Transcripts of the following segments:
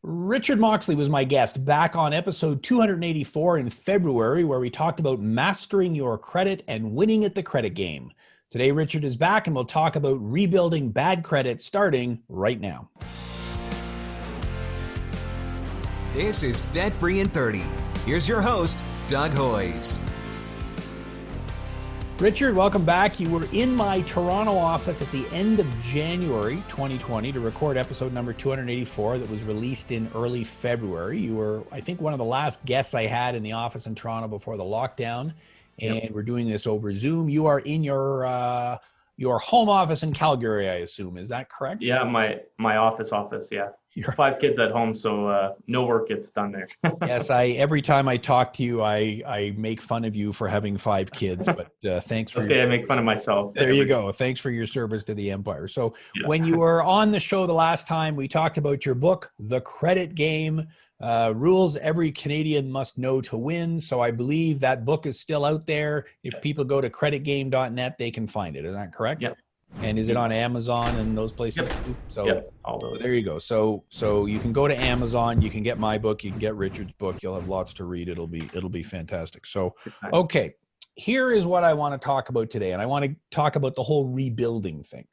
Richard Moxley was my guest back on episode 284 in February, where we talked about mastering your credit and winning at the credit game. Today, Richard is back and we'll talk about rebuilding bad credit starting right now. This is Debt Free in 30. Here's your host, Doug Hoyes. Richard, welcome back. You were in my Toronto office at the end of January 2020 to record episode number 284 that was released in early February. You were, I think, one of the last guests I had in the office in Toronto before the lockdown, and we're doing this over Zoom. You are in your home office in Calgary, I assume. Is that correct? Yeah, my office, yeah. 5 kids at home, so no work gets done there. Yes, every time I talk to you, I make fun of you for having 5 kids, but thanks for I make fun of myself. There you go. Thanks for your service to the empire. So when you were on the show the last time, we talked about your book, The Credit Game, Rules Every Canadian Must Know to Win. So I believe that book is still out there. If people go to creditgame.net, they can find it. Is that correct? Yep. And is it on Amazon and those places too? So all those. There you go. So you can go to Amazon, you can get my book, you can get Richard's book. You'll have lots to read. It'll be fantastic. So, okay, here is what I want to talk about today. And I want to talk about the whole rebuilding thing.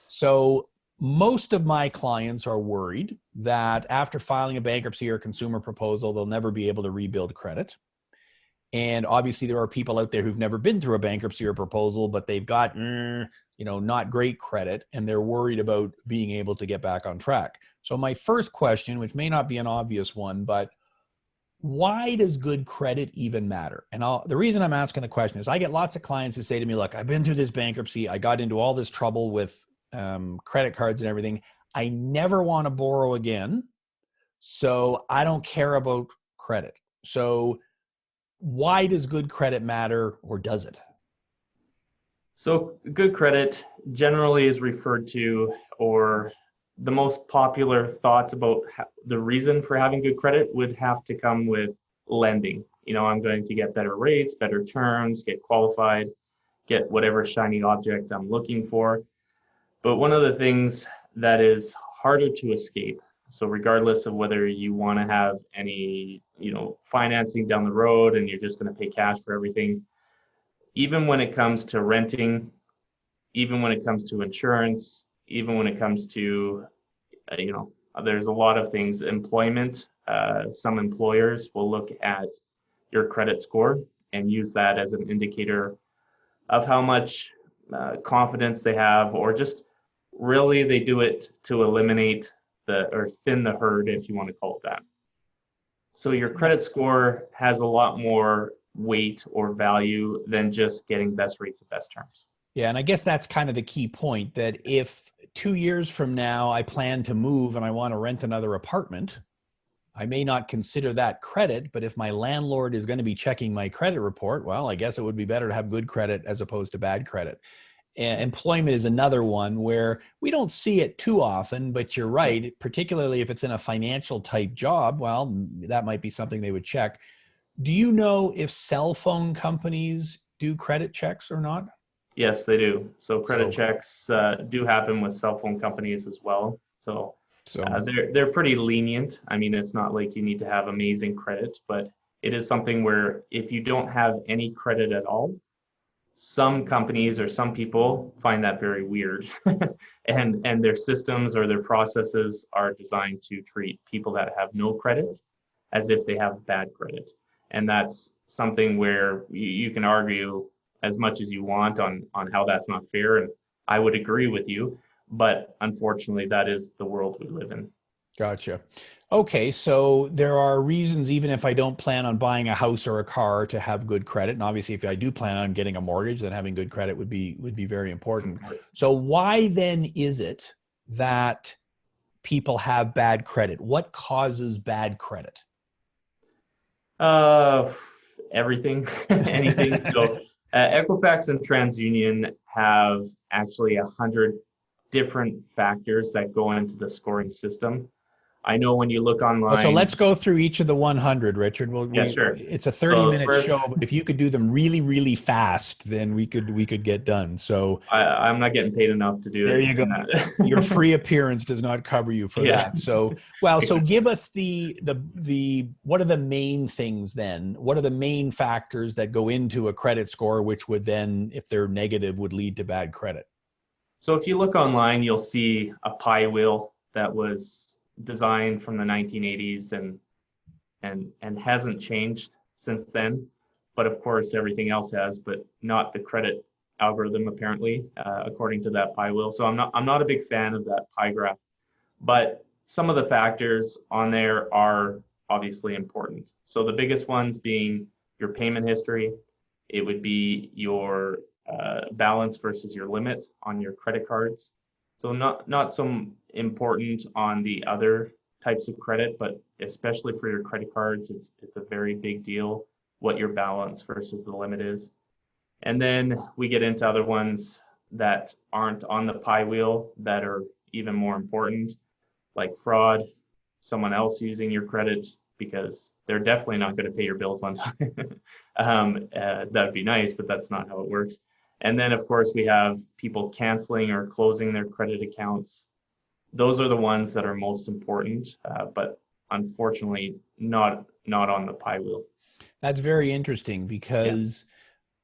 So most of my clients are worried that after filing a bankruptcy or consumer proposal, they'll never be able to rebuild credit. And obviously there are people out there who've never been through a bankruptcy or proposal, but they've got, not great credit, and they're worried about being able to get back on track. So my first question, which may not be an obvious one, but why does good credit even matter? And the reason I'm asking the question is I get lots of clients who say to me, look, I've been through this bankruptcy. I got into all this trouble with credit cards and everything. I never want to borrow again. So I don't care about credit. So why does good credit matter, or does it? So good credit generally is referred to, or the most popular thoughts about the reason for having good credit would have to come with lending. I'm going to get better rates, better terms, get qualified, get whatever shiny object I'm looking for. But one of the things that is harder to escape, so regardless of whether you want to have any, financing down the road and you're just going to pay cash for everything, even when it comes to renting, even when it comes to insurance, even when it comes to, there's a lot of things, employment, some employers will look at your credit score and use that as an indicator of how much confidence they have, or just really they do it to eliminate or thin the herd, if you want to call it that. So your credit score has a lot more weight or value than just getting best rates and best terms. Yeah, and I guess that's kind of the key point, that if 2 years from now I plan to move and I want to rent another apartment, I may not consider that credit, but if my landlord is going to be checking my credit report, well, I guess it would be better to have good credit as opposed to bad credit. Employment is another one where we don't see it too often, but you're right, particularly if it's in a financial type job, well, that might be something they would check. Do you know if cell phone companies do credit checks or not? Yes, they do. So credit checks do happen with cell phone companies as well. So they're pretty lenient. I mean, it's not like you need to have amazing credit, but it is something where if you don't have any credit at all, some companies or some people find that very weird, and their systems or their processes are designed to treat people that have no credit as if they have bad credit. And that's something where you can argue as much as you want on how that's not fair. And I would agree with you, but unfortunately that is the world we live in. Gotcha. Okay, so there are reasons, even if I don't plan on buying a house or a car, to have good credit. And obviously, if I do plan on getting a mortgage, then having good credit would be very important. So why then is it that people have bad credit? What causes bad credit? Everything, anything. So Equifax and TransUnion have actually 100 different factors that go into the scoring system. I know when you look Well, so online. let's go through each of the 100, Richard. Yeah, sure. It's a So 30-minute first, show, but if you could do them really, really fast, then we could get done. So I'm not getting paid enough to do there it you go. in Your that. free appearance does not cover you for Yeah. that. So, well, so Exactly. give us the what are the main things then? What are the main factors that go into a credit score, which would then, if they're negative, would lead to bad credit? So if you look online, you'll see a pie wheel that was designed from the 1980s and hasn't changed since then. But of course, everything else has, but not the credit algorithm apparently, according to that pie wheel. So I'm not a big fan of that pie graph. But some of the factors on there are obviously important. So the biggest ones being your payment history. It would be your balance versus your limit on your credit cards. So not so important on the other types of credit, but especially for your credit cards, it's a very big deal what your balance versus the limit is. And then we get into other ones that aren't on the pie wheel that are even more important, like fraud, someone else using your credit because they're definitely not going to pay your bills on time. That'd be nice, but that's not how it works. And then, of course, we have people canceling or closing their credit accounts. Those are the ones that are most important, but unfortunately not on the pie wheel. That's very interesting Yeah. because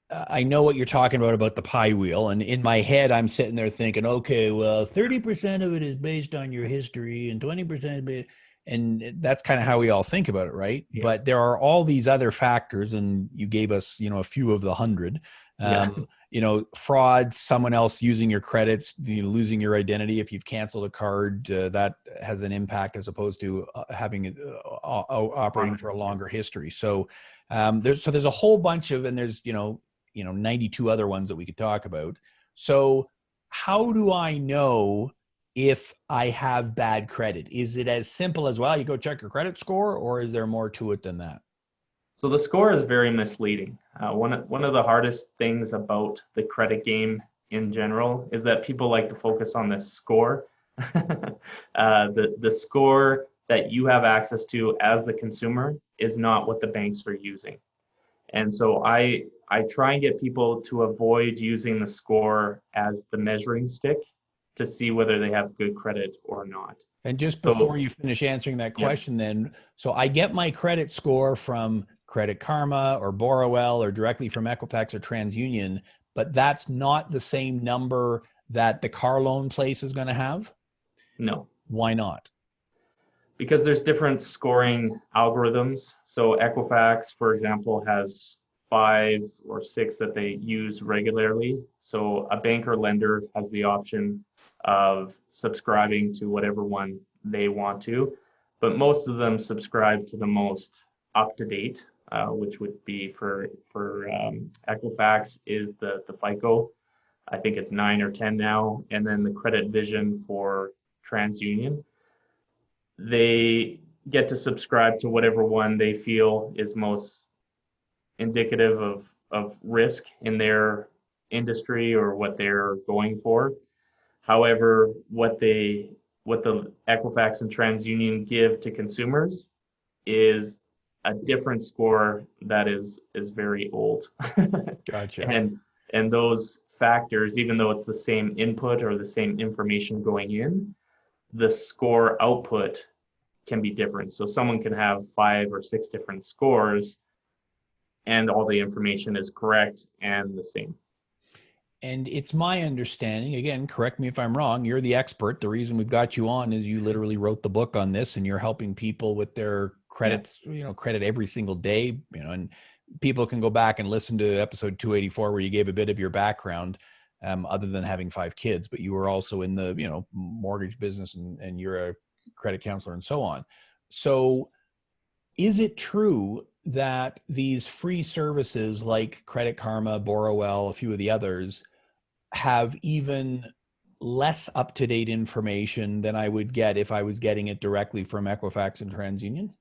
I know what you're talking about the pie wheel. And in my head, I'm sitting there thinking, okay, well, 30% of it is based on your history and 20% is and that's kind of how we all think about it, right? Yeah. But there are all these other factors, and you gave us, a few of the 100. Yeah. Fraud, someone else using your credits, losing your identity. If you've canceled a card, that has an impact as opposed to having it operating for a longer history. So there's a whole bunch of, and there's 92 other ones that we could talk about. So how do I know if I have bad credit? Is it as simple as, well, you go check your credit score, or is there more to it than that? So the score is very misleading. One of the hardest things about the credit game in general is that people like to focus on the score. The score that you have access to as the consumer is not what the banks are using. And so I try and get people to avoid using the score as the measuring stick to see whether they have good credit or not. And just before you finish answering that question, then, so I get my credit score from Credit Karma or Borrowell or directly from Equifax or TransUnion, but that's not the same number that the car loan place is going to have? No. Why not? Because there's different scoring algorithms. So Equifax, for example, has 5 or 6 that they use regularly. So a bank or lender has the option of subscribing to whatever one they want to, but most of them subscribe to the most up-to-date, which would be for Equifax is the FICO. I think it's 9 or 10 now, and then the Credit Vision for TransUnion. They get to subscribe to whatever one they feel is most indicative of risk in their industry or what they're going for. However, what the Equifax and TransUnion give to consumers is a different score that is very old. Gotcha. And those factors, even though it's the same input or the same information going in, the score output can be different. So someone can have 5 or 6 different scores and all the information is correct and the same. And it's my understanding, again, correct me if I'm wrong, you're the expert. The reason we've got you on is you literally wrote the book on this and you're helping people with their credits, credit every single day, and people can go back and listen to episode 284 where you gave a bit of your background, other than having 5 kids, but you were also in the, mortgage business and you're a credit counselor and so on. So is it true that these free services like Credit Karma, Borrowell, a few of the others have even less up-to-date information than I would get if I was getting it directly from Equifax and TransUnion?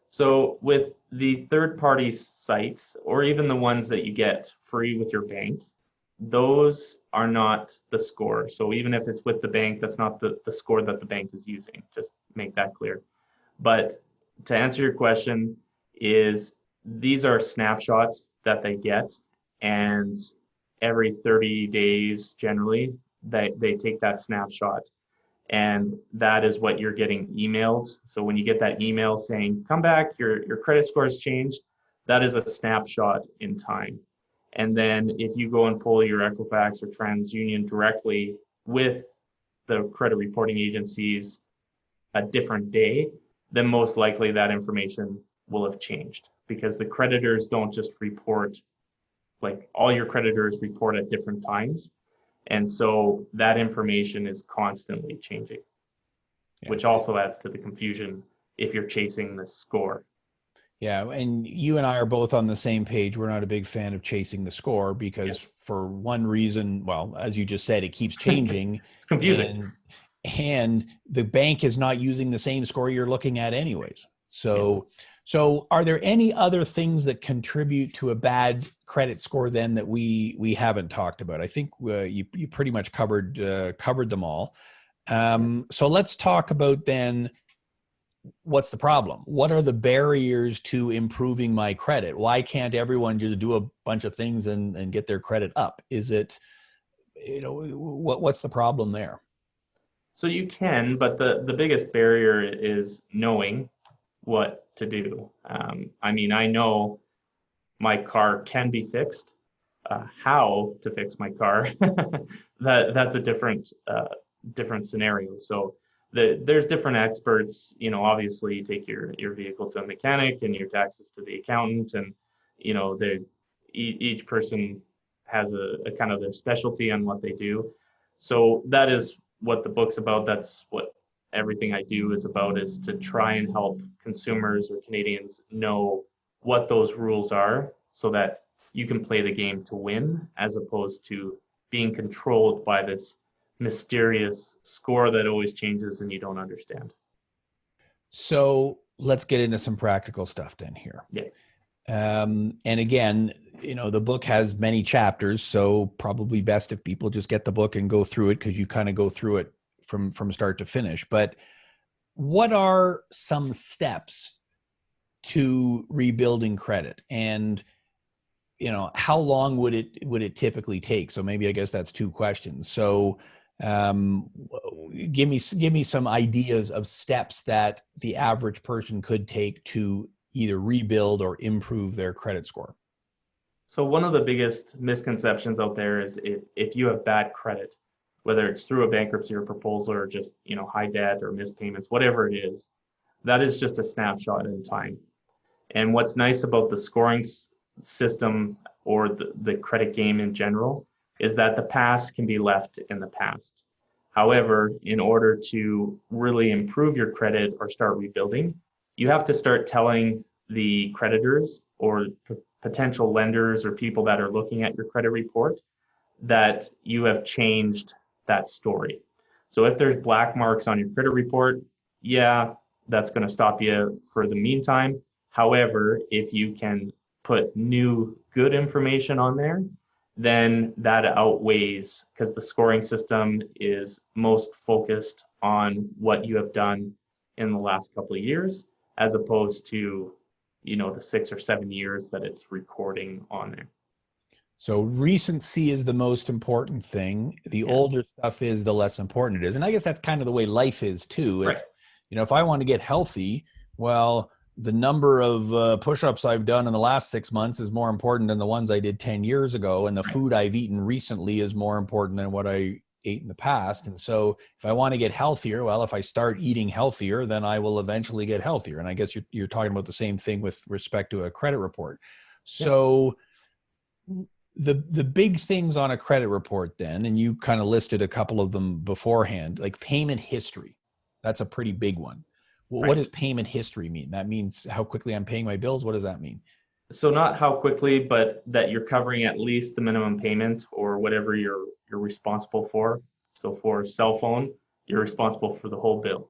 So with the third-party sites, or even the ones that you get free with your bank, those are not the score. So even if it's with the bank, that's not the score that the bank is using. Just make that clear. But to answer your question, is these are snapshots that they get, and every 30 days generally they take that snapshot, and that is what you're getting emailed. So when you get that email saying come back, your credit score has changed, that is a snapshot in time. And then if you go and pull your Equifax or TransUnion directly with the credit reporting agencies a different day, then most likely that information will have changed, because the creditors don't just report, like all your creditors report at different times. And so that information is constantly changing, which also adds to the confusion if you're chasing the score. Yeah, and you and I are both on the same page. We're not a big fan of chasing the score because for one reason, well, as you just said, it keeps changing. It's confusing. And the bank is not using the same score you're looking at anyways. So are there any other things that contribute to a bad credit score then that we haven't talked about? I think you pretty much covered them all. So let's talk about then, what's the problem? What are the barriers to improving my credit? Why can't everyone just do a bunch of things and get their credit up? Is it, what's the problem there? So you can, but the biggest barrier is knowing what to do. I mean, I know my car can be fixed. How to fix my car, that's a different scenario. So there's different experts. Obviously you take your vehicle to a mechanic and your taxes to the accountant, and each person has a kind of their specialty on what they do. So that is what the book's about. That's what everything I do is about, is to try and help consumers or Canadians know what those rules are so that you can play the game to win, as opposed to being controlled by this mysterious score that always changes and you don't understand. So let's get into some practical stuff then here. Yeah. And again, the book has many chapters, so probably best if people just get the book and go through it, because you kind of go through it from start to finish. But what are some steps to rebuilding credit, and how long would it typically take? So maybe, I guess that's two questions. So give me some ideas of steps that the average person could take to either rebuild or improve their credit score. So one of the biggest misconceptions out there is if you have bad credit, whether it's through a bankruptcy or proposal or just high debt or missed payments, whatever it is, that is just a snapshot in time. And what's nice about the scoring system or the credit game in general is that the past can be left in the past. However, in order to really improve your credit or start rebuilding, you have to start telling the creditors or potential lenders or people that are looking at your credit report that you have changed that story. So if there's black marks on your credit report, that's going to stop you for the meantime. However, if you can put new good information on there, then that outweighs, because the scoring system is most focused on what you have done in the last couple of years, as opposed to the 6 or 7 years that it's recording on there. So recency is the most important thing. The older stuff is, the less important it is. And I guess that's kind of the way life is too. Right. If I want to get healthy, well, the number of push-ups I've done in the last 6 months is more important than the ones I did 10 years ago. And the food I've eaten recently is more important than what I ate in the past. And so if I want to get healthier, well, if I start eating healthier, then I will eventually get healthier. And I guess you're talking about the same thing with respect to a credit report. So the big things on a credit report then, and you kind of listed a couple of them beforehand, like payment history. That's a pretty big one. Well, what does payment history mean? That means how quickly I'm paying my bills. What does that mean? So not how quickly, but that you're covering at least the minimum payment or whatever you're responsible for. So for a cell phone, you're responsible for the whole bill.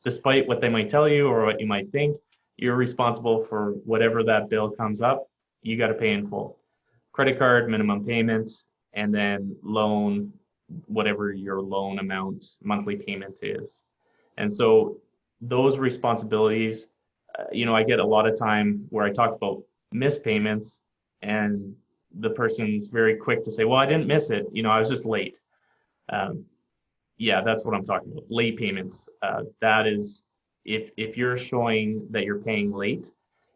Despite what they might tell you or what you might think, you're responsible for whatever that bill comes up, you got to pay in full. Credit card, minimum payment, and then loan whatever your loan amount monthly payment is. And so those responsibilities, I get a lot of time where I talk about missed payments, and the person's very quick to say, well, I didn't miss it. I was just late. Yeah, that's what I'm talking about. Late payments. That is, if you're showing that you're paying late,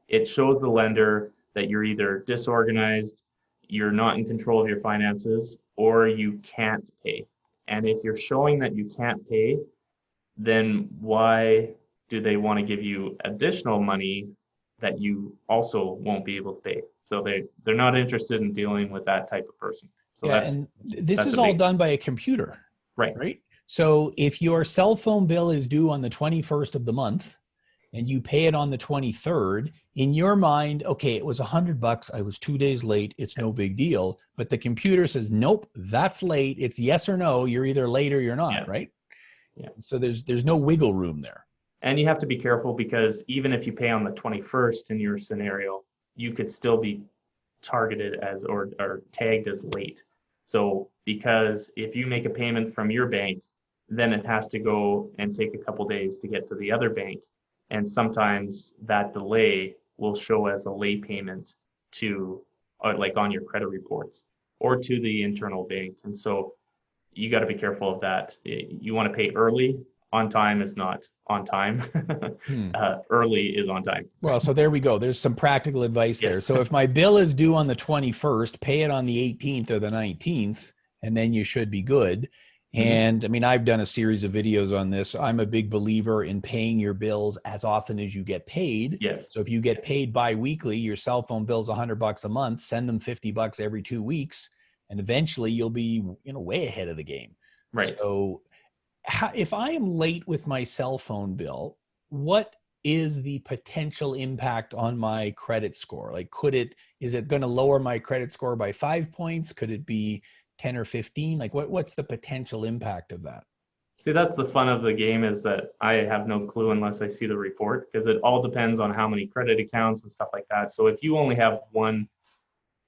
it shows the lender that you're either disorganized, you're not in control of your finances, or you can't pay. And if you're showing that you can't pay, then why do they want to give you additional money that you also won't be able to pay? So they're not interested in dealing with that type of person. So yeah, and this is all done by a computer. Right. So if your cell phone bill is due on the 21st of the month and you pay it on the 23rd, in your mind, okay, it was $100. I was 2 days late. It's no big deal. But the computer says, nope, that's late. It's yes or no. You're either late or you're not, right? Yeah. So there's no wiggle room there. And you have to be careful, because even if you pay on the 21st in your scenario, you could still be targeted as or tagged as late. So because if you make a payment from your bank, then it has to go and take a couple days to get to the other bank. And sometimes that delay will show as a late payment to, like on your credit reports or to the internal bank. And so you got to be careful of that. You want to pay early. On time is not on time. Early is on time. Well, so there we go. There's some practical advice there. So if my bill is due on the 21st, pay it on the 18th or the 19th, and then you should be good. And I mean, I've done a series of videos on this. I'm a big believer in paying your bills as often as you get paid. Yes. So if you get paid bi-weekly, your cell phone bill's $100 a month, send them $50 every 2 weeks, and eventually you'll be, way ahead of the game. Right. So if I am late with my cell phone bill, what is the potential impact on my credit score? Like, is it going to lower my credit score by 5 points? Could it be 10 or 15? Like, what's the potential impact of that? See, that's the fun of the game, is that I have no clue unless I see the report, because it all depends on how many credit accounts and stuff like that. So if you only have one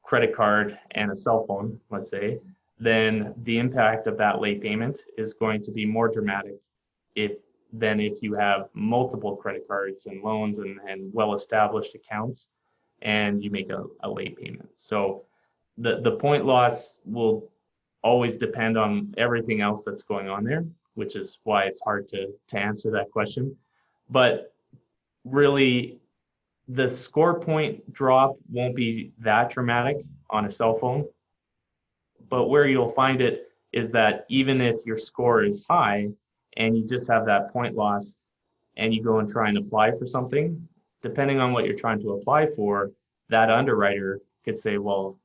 credit card and a cell phone, let's say, then the impact of that late payment is going to be more dramatic than if you have multiple credit cards and loans and well-established accounts and you make a late payment. So the point loss will always depend on everything else that's going on there, which is why it's hard to answer that question. But really, the score point drop won't be that dramatic on a cell phone. But where you'll find it is that even if your score is high and you just have that point loss and you go and try and apply for something, depending on what you're trying to apply for, that underwriter could say, well,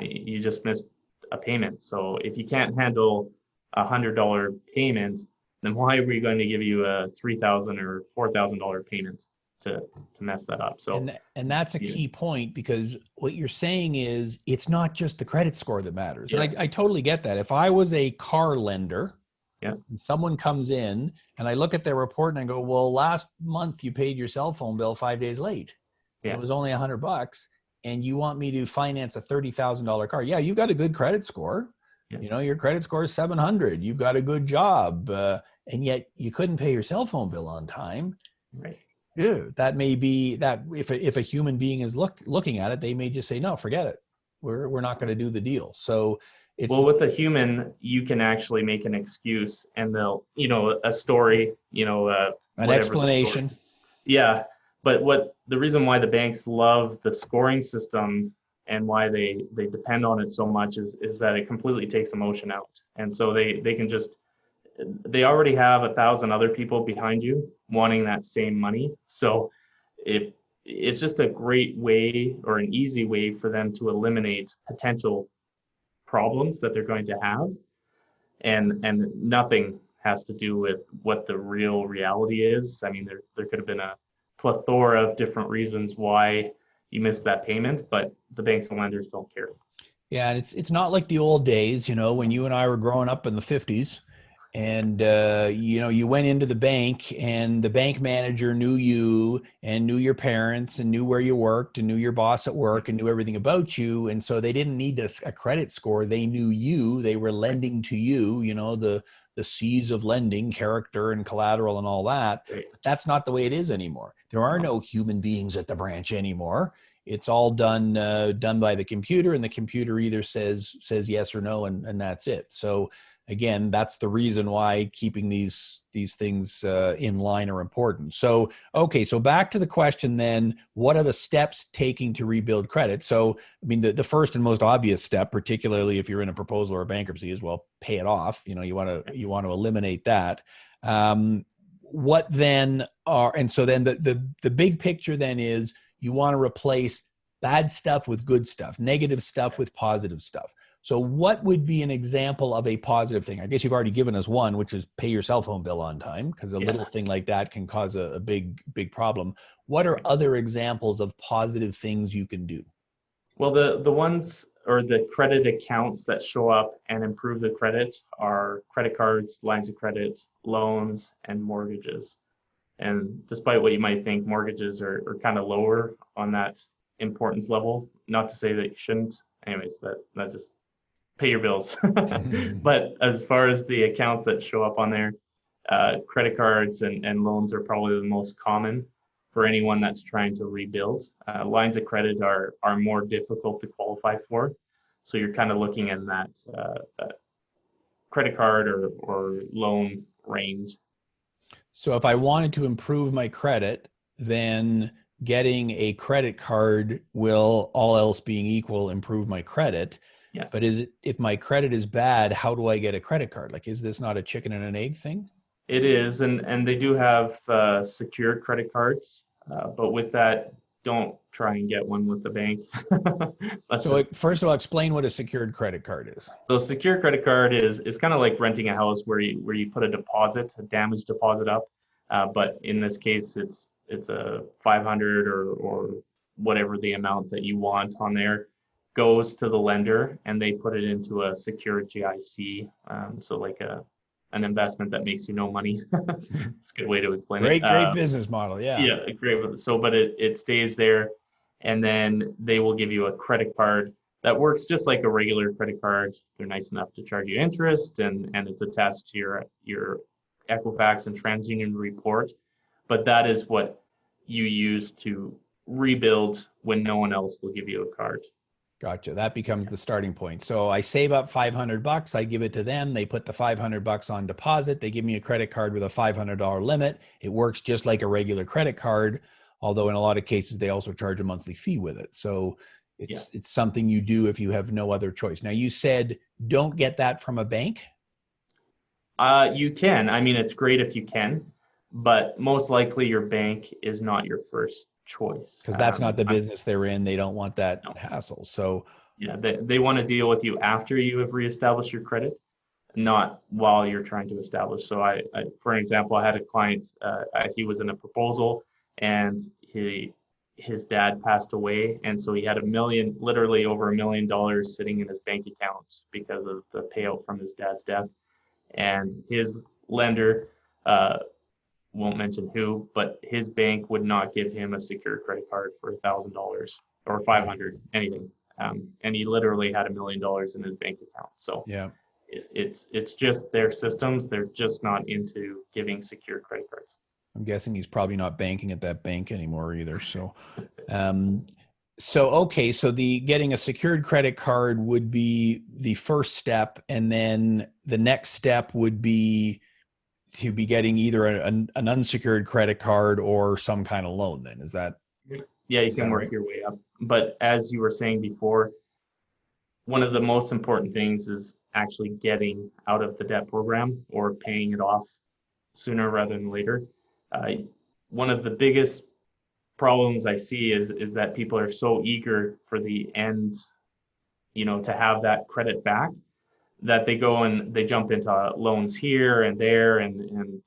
you just missed a payment. So if you can't handle $100 payment, then why were you going to give you a $3,000 or $4,000 payment to mess that up? So and that's a key point, because what you're saying is it's not just the credit score that matters. And I totally get that. If I was a car lender, and someone comes in and I look at their report and I go, well, last month you paid your cell phone bill 5 days late. It was only $100, and you want me to finance a $30,000 car. Yeah, you've got a good credit score. Your credit score is 700. You've got a good job, and yet you couldn't pay your cell phone bill on time. Right. Yeah, that may be that if a human being is looking at it, they may just say, no, forget it. We're not going to do the deal. So with a human, you can actually make an excuse, and they'll, a story, an explanation. Yeah. But the reason why the banks love the scoring system and why they depend on it so much is that it completely takes emotion out. And so they already have 1,000 other people behind you wanting that same money. So it's just a great way, or an easy way, for them to eliminate potential problems that they're going to have. And nothing has to do with what the real reality is. I mean, there could have been a plethora of different reasons why you missed that payment, but the banks and lenders don't care. Yeah, and it's not like the old days, when you and I were growing up in the 50s, And you went into the bank, and the bank manager knew you and knew your parents and knew where you worked and knew your boss at work and knew everything about you. And so they didn't need a credit score. They knew you. They were lending to you, the C's of lending, character and collateral and all that. Right. But that's not the way it is anymore. There are no human beings at the branch anymore. It's all done by the computer, and the computer either says yes or no, and that's it. So again, that's the reason why keeping these things in line are important. So, okay, so back to the question then, what are the steps taking to rebuild credit? So, I mean, the first and most obvious step, particularly if you're in a proposal or a bankruptcy, is, well, pay it off. You want to eliminate that. What then are, and so then the big picture then is you want to replace bad stuff with good stuff, negative stuff with positive stuff. So what would be an example of a positive thing? I guess you've already given us one, which is pay your cell phone bill on time, because a little thing like that can cause a big problem. What are other examples of positive things you can do? Well, the ones or the credit accounts that show up and improve the credit are credit cards, lines of credit, loans, and mortgages. And despite what you might think, mortgages are kind of lower on that importance level. Not to say that you shouldn't. Anyways, that's just pay your bills. But as far as the accounts that show up on there, credit cards and loans are probably the most common for anyone that's trying to rebuild. Lines of credit are more difficult to qualify for. So you're kind of looking in that credit card or loan range. So if I wanted to improve my credit, then getting a credit card will, all else being equal, improve my credit. Yes. But if my credit is bad, how do I get a credit card? Like, is this not a chicken and an egg thing? It is, and they do have secured credit cards, but with that, don't try and get one with the bank. First of all, explain what a secured credit card is. So secured credit card is kind of like renting a house where you put a deposit, a damage deposit up, but in this case, it's a 500 or whatever the amount that you want on there goes to the lender, and they put it into a secured GIC. So like an investment that makes you no money. It's a good way to explain it. Great business model. Yeah. Yeah, great. So, but it stays there, and then they will give you a credit card that works just like a regular credit card. They're nice enough to charge you interest, and it's attached to your Equifax and TransUnion report. But that is what you use to rebuild when no one else will give you a card. Gotcha. That becomes the starting point. So I save up $500. I give it to them. They put the $500 on deposit. They give me a credit card with a $500 limit. It works just like a regular credit card, although in a lot of cases they also charge a monthly fee with it. So it's something you do if you have no other choice. Now, you said don't get that from a bank. You can. I mean, it's great if you can, but most likely your bank is not your first choice, because that's not the business they're in. They don't want that hassle. So yeah, they want to deal with you after you have reestablished your credit, not while you're trying to establish. So I for an example, I had a client, he was in a proposal, and his dad passed away, and so he had literally over $1 million sitting in his bank account because of the payout from his dad's death. And his lender, won't mention who, but his bank would not give him a secured credit card for $1,000 or $500, anything. And he literally had $1 million in his bank account. So yeah, it's just their systems. They're just not into giving secured credit cards. I'm guessing he's probably not banking at that bank anymore either. So, okay. So getting a secured credit card would be the first step. And then the next step would be to be getting either an unsecured credit card or some kind of loan then. Is that? Yeah, you can work your way up. But as you were saying before, one of the most important things is actually getting out of the debt program or paying it off sooner rather than later. One of the biggest problems I see is that people are so eager for the end, to have that credit back, that they go and they jump into loans here and there and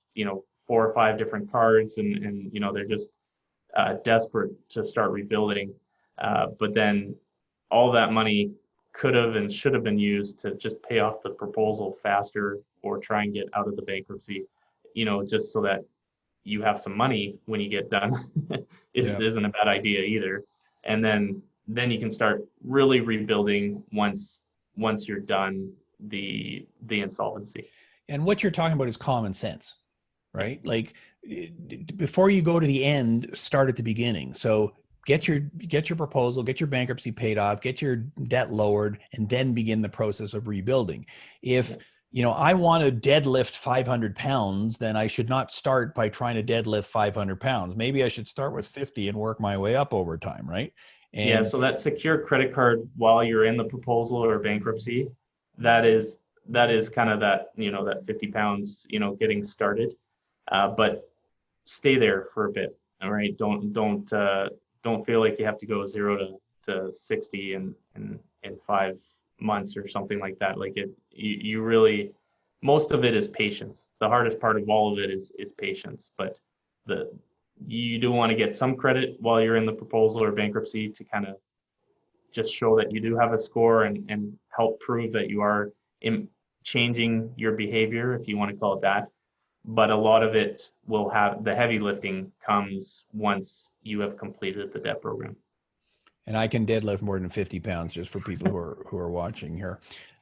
4 or 5 different cards and they're just desperate to start rebuilding. But then all that money could have and should have been used to just pay off the proposal faster or try and get out of the bankruptcy, just so that you have some money when you get done. Isn't a bad idea either. And then you can start really rebuilding once you're done the insolvency. And what you're talking about is common sense, right? Like, before you go to the end, start at the beginning. So get your proposal, get your bankruptcy paid off, get your debt lowered, and then begin the process of rebuilding. If I want to deadlift 500 pounds, then I should not start by trying to deadlift 500 pounds. Maybe I should start with 50 and work my way up over time, right? And so that secured credit card while you're in the proposal or bankruptcy, that is kind of that, that 50 pounds, getting started. But stay there for a bit. All right. Don't feel like you have to go 0 to 60 in 5 months or something like that. Like you really, most of it is patience. The hardest part of all of it is patience, but you do want to get some credit while you're in the proposal or bankruptcy to kind of just show that you do have a score and help prove that you are changing your behavior, if you want to call it that. But a lot of it will have the heavy lifting comes once you have completed the debt program. And I can deadlift more than 50 pounds, just for people who are watching here.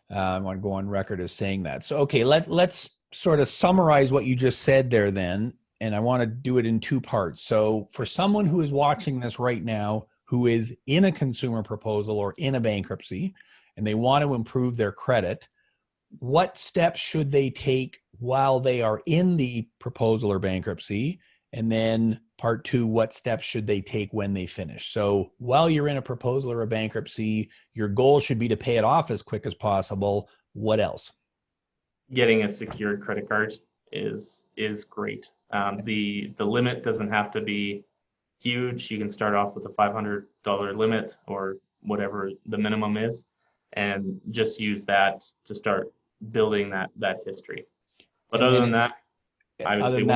I want to go on record as saying that. So, okay, let's sort of summarize what you just said there then. And I want to do it in 2 parts. So for someone who is watching this right now, who is in a consumer proposal or in a bankruptcy, and they want to improve their credit, what steps should they take while they are in the proposal or bankruptcy? And then part 2, what steps should they take when they finish? So while you're in a proposal or a bankruptcy, your goal should be to pay it off as quick as possible. What else? Getting a secured credit card is great. The limit doesn't have to be huge. You can start off with a $500 limit or whatever the minimum is, and just use that to start building that history. But other than that,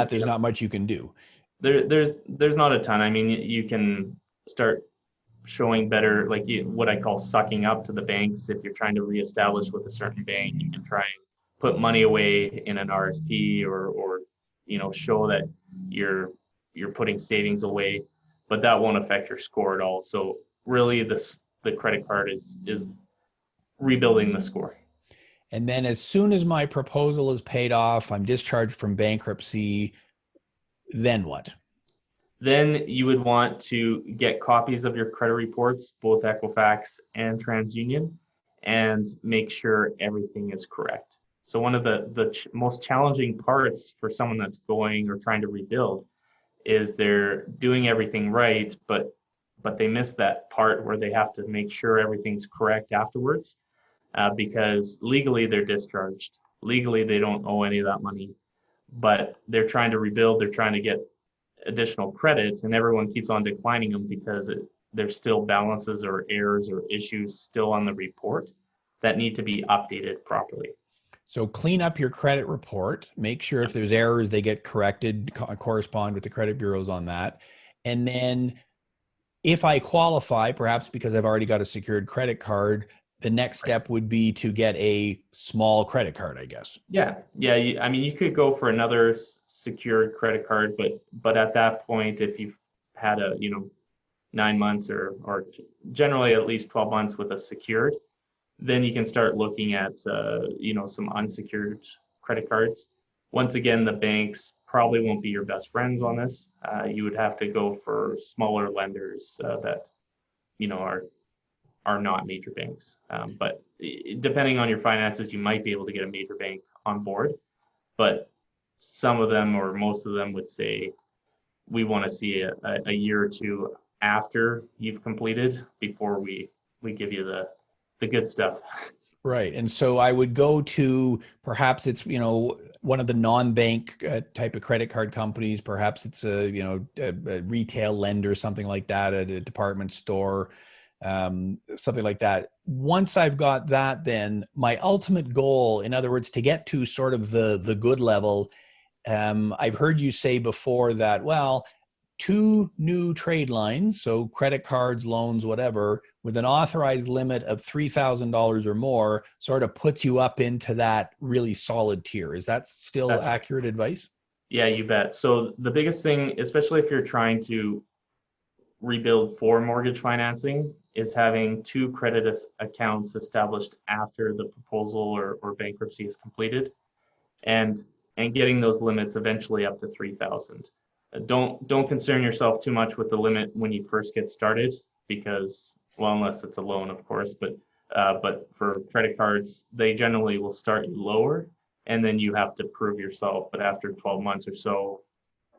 there's not much you can do. There's not a ton. I mean, you can start showing better, like what I call sucking up to the banks. If you're trying to reestablish with a certain bank, you can try and put money away in an RSP or show that you're putting savings away, but that won't affect your score at all. So really the credit card is rebuilding the score. And then as soon as my proposal is paid off, I'm discharged from bankruptcy, then what? Then you would want to get copies of your credit reports, both Equifax and TransUnion, and make sure everything is correct. So one of the most challenging parts for someone that's going or trying to rebuild is they're doing everything right, but they miss that part where they have to make sure everything's correct afterwards, because legally they're discharged. Legally, they don't owe any of that money, but they're trying to rebuild. They're trying to get additional credit, and everyone keeps on declining them because there's still balances or errors or issues still on the report that need to be updated properly. So clean up your credit report, make sure if there's errors, they get corrected, correspond with the credit bureaus on that. And then if I qualify, perhaps because I've already got a secured credit card, the next step would be to get a small credit card, I guess. Yeah. I mean, you could go for another secured credit card, but at that point, if you've had 9 months or generally at least 12 months with a secured, then you can start looking at some unsecured credit cards. Once again, the banks probably won't be your best friends on this. You would have to go for smaller lenders that are not major banks. But depending on your finances, you might be able to get a major bank on board. But some of them or most of them would say, we want to see a year or 2 after you've completed before we give you the good stuff. Right. And so I would go to, perhaps it's, one of the non-bank type of credit card companies. Perhaps it's a retail lender, something like that, at a department store, something like that. Once I've got that, then my ultimate goal, in other words, to get to sort of the good level, I've heard you say before that, 2 new trade lines, so credit cards, loans, whatever, with an authorized limit of $3,000 or more sort of puts you up into that really solid tier. Is that still accurate advice? Yeah, you bet. So the biggest thing, especially if you're trying to rebuild for mortgage financing, is having two credit accounts established after the proposal or bankruptcy is completed, and getting those limits eventually up to 3,000. Don't concern yourself too much with the limit when you first get started, because, well, unless it's a loan, of course, but for credit cards, they generally will start you lower, and then you have to prove yourself. But after 12 months or so,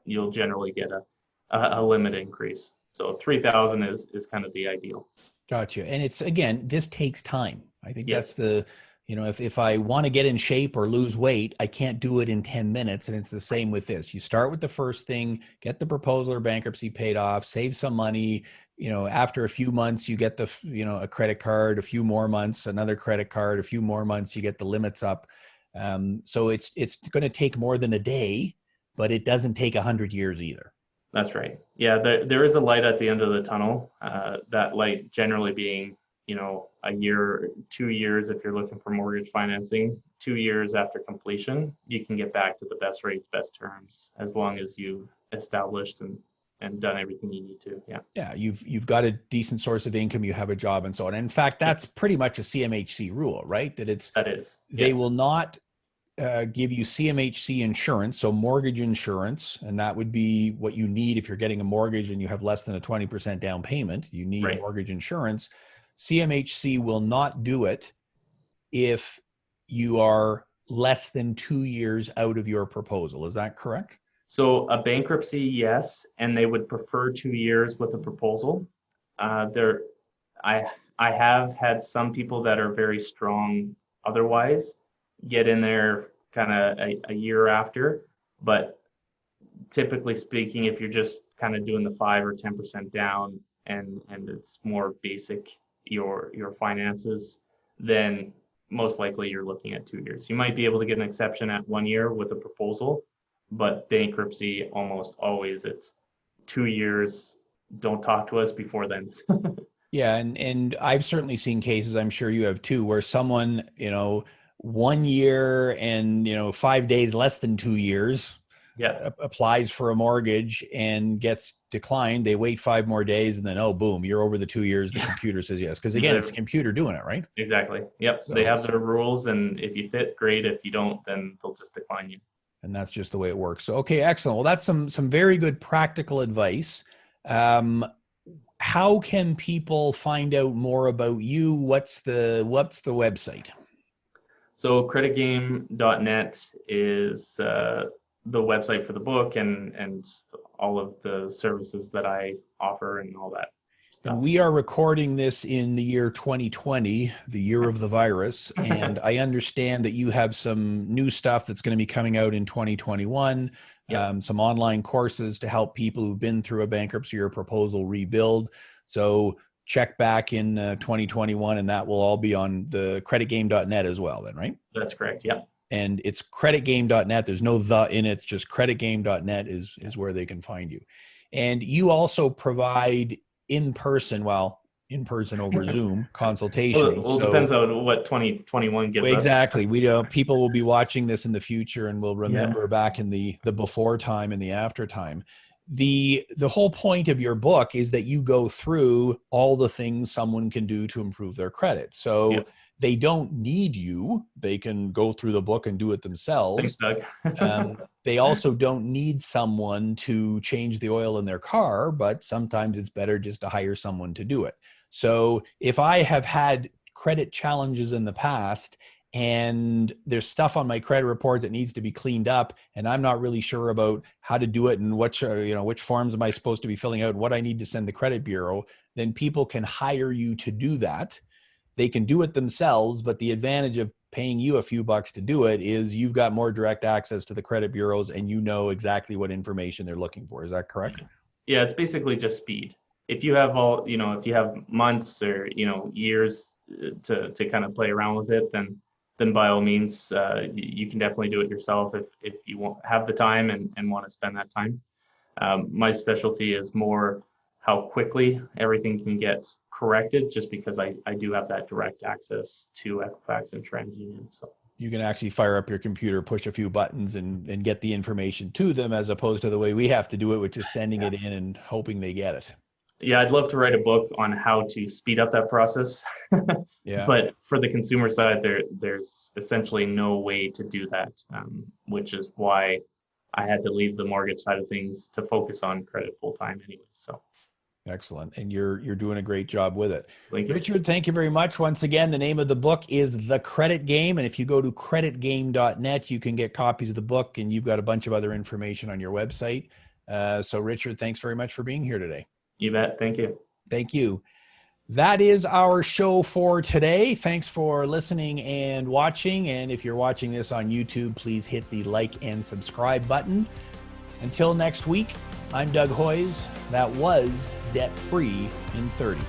you'll generally get a limit increase. So 3,000 is kind of the ideal. Gotcha. And it's, again, this takes time. I think that's the, if I want to get in shape or lose weight, I can't do it in 10 minutes. And it's the same with this. You start with the first thing, get the proposal or bankruptcy paid off, save some money. After a few months, you get a credit card, a few more months, another credit card, a few more months, you get the limits up. So it's going to take more than a day, but it doesn't take 100 years either. That's right. Yeah, there is a light at the end of the tunnel. That light generally being, a year, 2 years if you're looking for mortgage financing. 2 years after completion, you can get back to the best rates, best terms, as long as you've established and done everything you need to. Yeah. Yeah, you've got a decent source of income, you have a job, and so on. And in fact, that's pretty much a CMHC rule, right? They will not give you CMHC insurance, so mortgage insurance, and that would be what you need if you're getting a mortgage and you have less than a 20% down payment. You need mortgage insurance. CMHC will not do it if you are less than 2 years out of your proposal. Is that correct? So a bankruptcy, yes, and they would prefer 2 years with a proposal. I have had some people that are very strong otherwise get in there kind of a year after, but typically speaking, if you're just kind of doing the 5 or 10% down and it's more basic your finances, then most likely you're looking at 2 years. You might be able to get an exception at 1 year with a proposal, but bankruptcy, almost always it's 2 years. Don't talk to us before then. Yeah, and I've certainly seen cases, I'm sure you have too, where someone, 1 year and 5 days less than 2 years applies for a mortgage and gets declined. They wait 5 more days and then, oh, boom, you're over the 2 years. The computer says yes. Because again, it's a computer doing it, right? Exactly. Yep. So they have their rules, and if you fit, great. If you don't, then they'll just decline you. And that's just the way it works. So, okay, excellent. Well, that's some very good practical advice. How can people find out more about you? What's the website? So creditgame.net is the website for the book and all of the services that I offer and all that stuff. And we are recording this in the year 2020, the year of the virus. And I understand that you have some new stuff that's going to be coming out in 2021, some online courses to help people who've been through a bankruptcy or proposal rebuild. So check back in 2021, and that will all be on the creditgame.net as well then, right? That's correct, yeah. And it's creditgame.net. There's no the in it. It's just creditgame.net is where they can find you. And you also provide in-person over Zoom consultation. Well, so, depends on what 2021 gives us. Exactly. People will be watching this in the future and will remember back in the before time and the after time. The whole point of your book is that you go through all the things someone can do to improve their credit. So they don't need you. They can go through the book and do it themselves. Thanks, Doug. They also don't need someone to change the oil in their car, but sometimes it's better just to hire someone to do it. So if I have had credit challenges in the past and there's stuff on my credit report that needs to be cleaned up, and I'm not really sure about how to do it and which forms am I supposed to be filling out and what I need to send the credit bureau, then people can hire you to do that. They can do it themselves, but the advantage of paying you a few bucks to do it is you've got more direct access to the credit bureaus and you know exactly what information they're looking for. Is that correct? Yeah, it's basically just speed. If you have if you have months or, years to kind of play around with it, then by all means, you can definitely do it yourself if you have the time and want to spend that time. My specialty is more how quickly everything can get corrected, just because I do have that direct access to Equifax and TransUnion. So you can actually fire up your computer, push a few buttons, and get the information to them, as opposed to the way we have to do it, which is sending it in and hoping they get it. Yeah, I'd love to write a book on how to speed up that process. Yeah. But for the consumer side, there's essentially no way to do that, which is why I had to leave the mortgage side of things to focus on credit full time anyway. So excellent. And you're doing a great job with it. thank you. Richard, thank you very much. Once again, the name of the book is The Credit Game. And if you go to creditgame.net, you can get copies of the book, and you've got a bunch of other information on your website. So Richard, thanks very much for being here today. You bet. Thank you. Thank you. That is our show for today. Thanks for listening and watching. And if you're watching this on YouTube, please hit the like and subscribe button. Until next week, I'm Doug Hoyes. That was Debt Free in 30.